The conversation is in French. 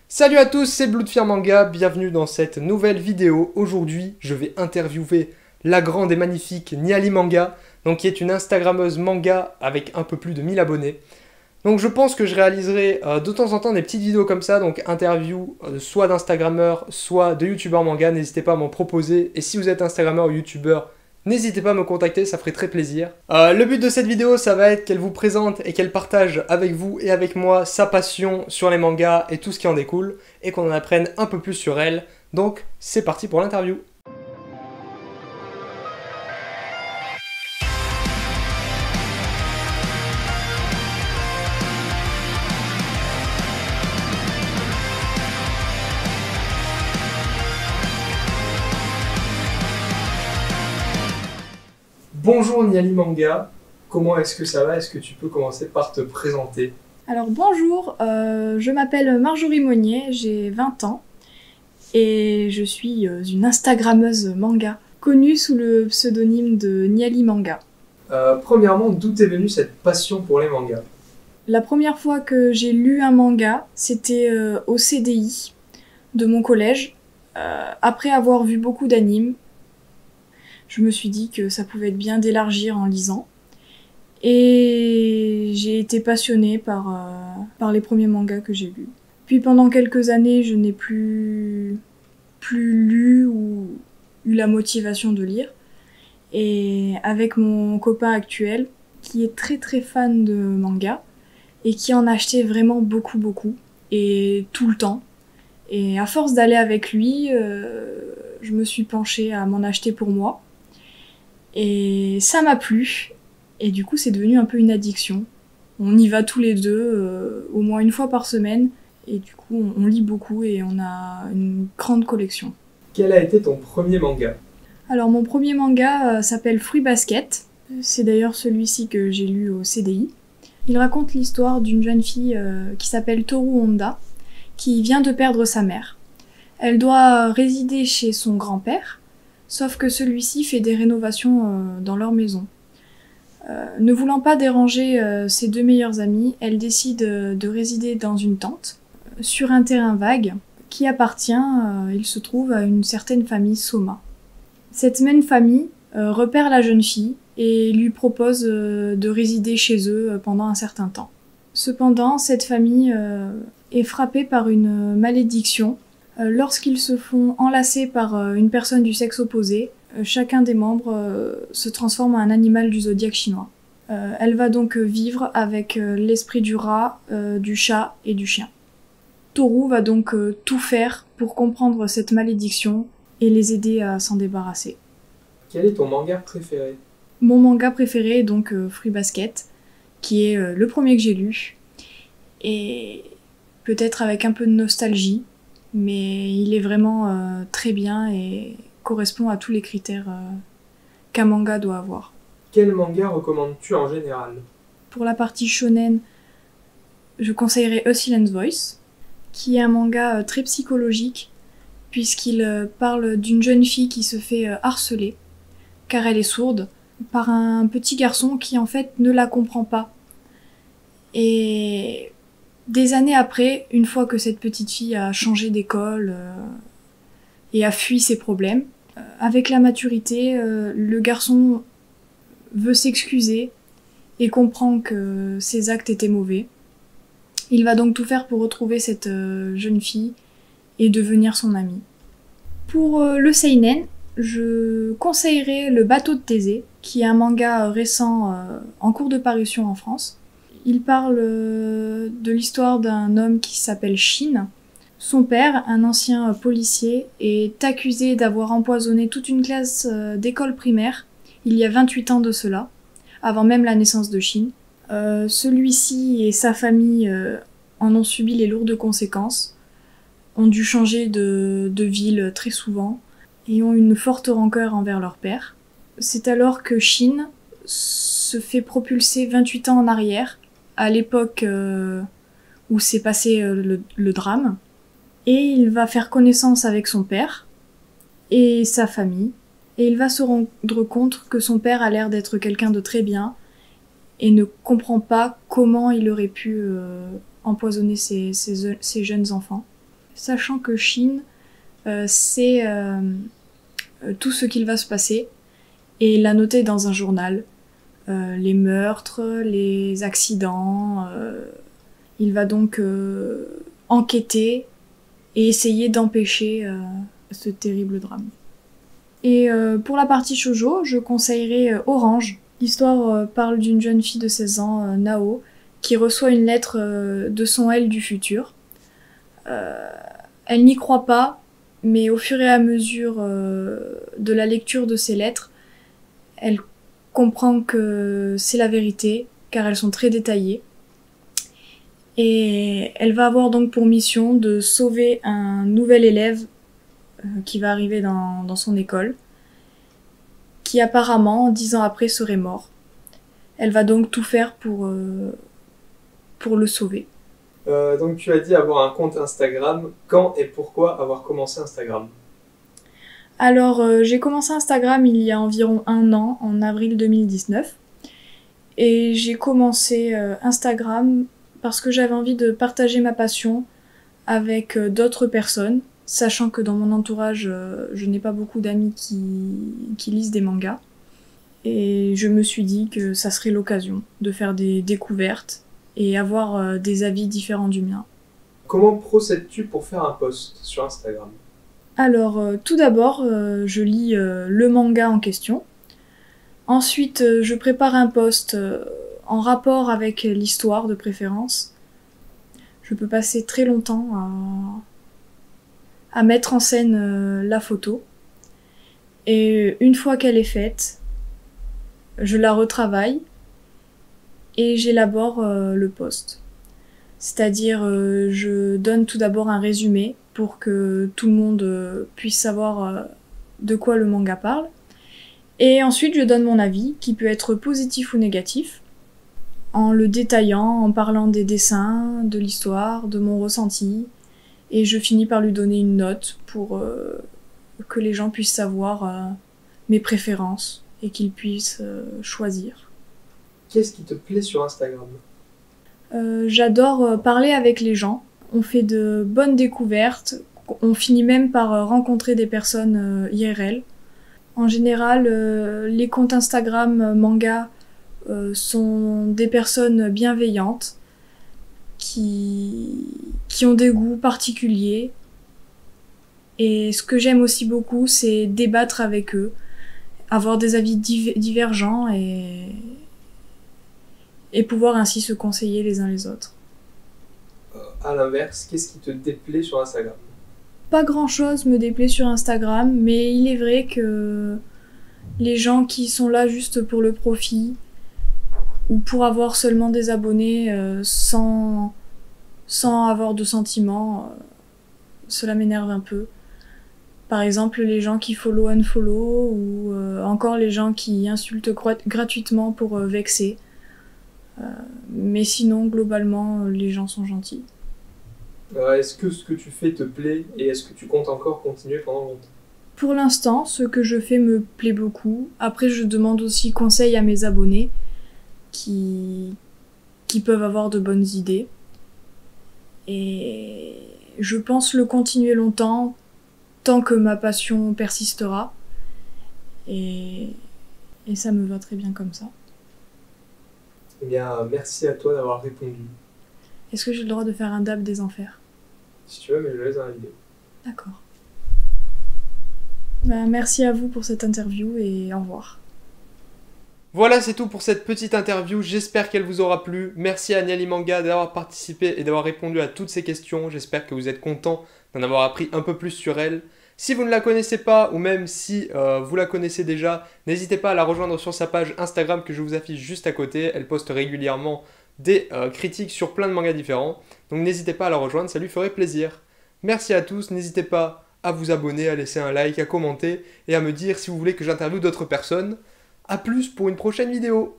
Salut à tous, c'est Bloodfear Manga, bienvenue dans cette nouvelle vidéo. Aujourd'hui, je vais interviewer la grande et magnifique Niali Manga, donc qui est une Instagrammeuse manga avec un peu plus de 1000 abonnés. Donc je pense que je réaliserai de temps en temps des petites vidéos comme ça, donc interviews soit d'Instagrammeurs, soit de YouTubeurs manga, n'hésitez pas à m'en proposer. Et si vous êtes Instagrammeur ou YouTubeur, n'hésitez pas à me contacter, ça ferait très plaisir. Le but de cette vidéo, ça va être qu'elle vous présente et qu'elle partage avec vous et avec moi sa passion sur les mangas et tout ce qui en découle, et qu'on en apprenne un peu plus sur elle. Donc c'est parti pour l'interview. Bonjour Niali Manga, comment est-ce que ça va? Est-ce que tu peux commencer par te présenter? Alors bonjour, je m'appelle Marjorie Monnier, j'ai 20 ans et je suis une Instagrammeuse manga, connue sous le pseudonyme de Niali Manga. Premièrement, d'où est venue cette passion pour les mangas? La première fois que j'ai lu un manga, c'était au CDI de mon collège. Après avoir vu beaucoup d'animes, je me suis dit que ça pouvait être bien d'élargir en lisant. Et j'ai été passionnée par les premiers mangas que j'ai lus. Puis pendant quelques années, je n'ai plus lu ou eu la motivation de lire. Et avec mon copain actuel, qui est très très fan de manga, et qui en achetait vraiment beaucoup, et tout le temps. Et à force d'aller avec lui, je me suis penchée à m'en acheter pour moi. Et ça m'a plu. Et du coup, c'est devenu un peu une addiction. On y va tous les deux, au moins une fois par semaine. Et du coup, on lit beaucoup et on a une grande collection. Quel a été ton premier manga? Alors, mon premier manga s'appelle Fruit Basket. C'est d'ailleurs celui-ci que j'ai lu au CDI. Il raconte l'histoire d'une jeune fille qui s'appelle Toru Honda, qui vient de perdre sa mère. Elle doit résider chez son grand-père, sauf que celui-ci fait des rénovations dans leur maison. Ne voulant pas déranger ses deux meilleurs amis, elle décide de résider dans une tente, sur un terrain vague, qui appartient, il se trouve, à une certaine famille Soma. Cette même famille repère la jeune fille et lui propose de résider chez eux pendant un certain temps. Cependant, cette famille est frappée par une malédiction. Lorsqu'ils se font enlacer par une personne du sexe opposé, chacun des membres se transforme en un animal du zodiaque chinois. Elle va donc vivre avec l'esprit du rat, du chat et du chien. Toru va donc tout faire pour comprendre cette malédiction et les aider à s'en débarrasser. Quel est ton manga préféré? Mon manga préféré est donc Fruit Basket, qui est le premier que j'ai lu, et peut-être avec un peu de nostalgie, mais il est vraiment très bien et correspond à tous les critères qu'un manga doit avoir. Quel manga recommandes-tu en général? Pour la partie shonen, je conseillerais A Silent Voice, qui est un manga très psychologique, puisqu'il parle d'une jeune fille qui se fait harceler, car elle est sourde, par un petit garçon qui en fait ne la comprend pas. Et des années après, une fois que cette petite fille a changé d'école et a fui ses problèmes, avec la maturité, le garçon veut s'excuser et comprend que ses actes étaient mauvais. Il va donc tout faire pour retrouver cette jeune fille et devenir son amie. Pour le seinen, je conseillerais Le Bateau de Thésée, qui est un manga récent en cours de parution en France. Il parle de l'histoire d'un homme qui s'appelle Shin. Son père, un ancien policier, est accusé d'avoir empoisonné toute une classe d'école primaire il y a 28 ans de cela, avant même la naissance de Shin. Celui-ci et sa famille en ont subi les lourdes conséquences, ont dû changer de ville très souvent et ont une forte rancœur envers leur père. C'est alors que Shin se fait propulser 28 ans en arrière, à l'époque où s'est passé le drame, et il va faire connaissance avec son père et sa famille, et il va se rendre compte que son père a l'air d'être quelqu'un de très bien, et ne comprend pas comment il aurait pu empoisonner ces jeunes enfants. sachant que Shin sait tout ce qu'il va se passer et il l'a noté dans un journal. Les meurtres, les accidents. Il va donc enquêter et essayer d'empêcher ce terrible drame. Et pour la partie shoujo, je conseillerais Orange. L'histoire parle d'une jeune fille de 16 ans, Nao, qui reçoit une lettre de son elle du futur. Elle n'y croit pas, mais au fur et à mesure de la lecture de ces lettres, elle comprend que c'est la vérité, car elles sont très détaillées. Et elle va avoir donc pour mission de sauver un nouvel élève qui va arriver dans son école, qui apparemment, 10 ans après, serait mort. Elle va donc tout faire pour le sauver. Donc tu as dit avoir un compte Instagram. Quand et pourquoi avoir commencé Instagram? Alors, j'ai commencé Instagram il y a environ 1 an, en avril 2019. Et j'ai commencé Instagram parce que j'avais envie de partager ma passion avec d'autres personnes, sachant que dans mon entourage, je n'ai pas beaucoup d'amis qui lisent des mangas. Et je me suis dit que ça serait l'occasion de faire des découvertes et avoir des avis différents du mien. Comment procèdes-tu pour faire un post sur Instagram? Alors, tout d'abord, je lis le manga en question. Ensuite, je prépare un post en rapport avec l'histoire de préférence. Je peux passer très longtemps à mettre en scène la photo. Et une fois qu'elle est faite, je la retravaille et j'élabore le post. C'est-à-dire, je donne tout d'abord un résumé pour que tout le monde puisse savoir de quoi le manga parle. Et ensuite, je donne mon avis, qui peut être positif ou négatif, en le détaillant, en parlant des dessins, de l'histoire, de mon ressenti. Et je finis par lui donner une note pour que les gens puissent savoir mes préférences et qu'ils puissent choisir. Qu'est-ce qui te plaît sur Instagram? J'adore parler avec les gens. On fait de bonnes découvertes. On finit même par rencontrer des personnes IRL. En général, les comptes Instagram manga sont des personnes bienveillantes qui ont des goûts particuliers. Et ce que j'aime aussi beaucoup, c'est débattre avec eux, avoir des avis divergents et pouvoir ainsi se conseiller les uns les autres. À l'inverse, qu'est-ce qui te déplaît sur Instagram? Pas grand-chose me déplaît sur Instagram, mais il est vrai que les gens qui sont là juste pour le profit ou pour avoir seulement des abonnés sans avoir de sentiments, cela m'énerve un peu. Par exemple, les gens qui follow unfollow ou encore les gens qui insultent gratuitement pour vexer. Mais sinon, globalement, les gens sont gentils. Est-ce que ce que tu fais te plaît et est-ce que tu comptes encore continuer pendant longtemps? Pour l'instant, ce que je fais me plaît beaucoup. Après, je demande aussi conseil à mes abonnés qui peuvent avoir de bonnes idées. Et je pense le continuer longtemps, tant que ma passion persistera. Et ça me va très bien comme ça. Eh bien, merci à toi d'avoir répondu. Est-ce que j'ai le droit de faire un dab des enfers? Si tu veux, mais je le laisse dans la vidéo. D'accord. Merci à vous pour cette interview et au revoir. Voilà, c'est tout pour cette petite interview. J'espère qu'elle vous aura plu. Merci à Niali Manga d'avoir participé et d'avoir répondu à toutes ces questions. J'espère que vous êtes contents d'en avoir appris un peu plus sur elle. Si vous ne la connaissez pas, ou même si vous la connaissez déjà, n'hésitez pas à la rejoindre sur sa page Instagram que je vous affiche juste à côté. Elle poste régulièrement des critiques sur plein de mangas différents. Donc n'hésitez pas à la rejoindre, ça lui ferait plaisir. Merci à tous, n'hésitez pas à vous abonner, à laisser un like, à commenter et à me dire si vous voulez que j'interviewe d'autres personnes. A plus pour une prochaine vidéo.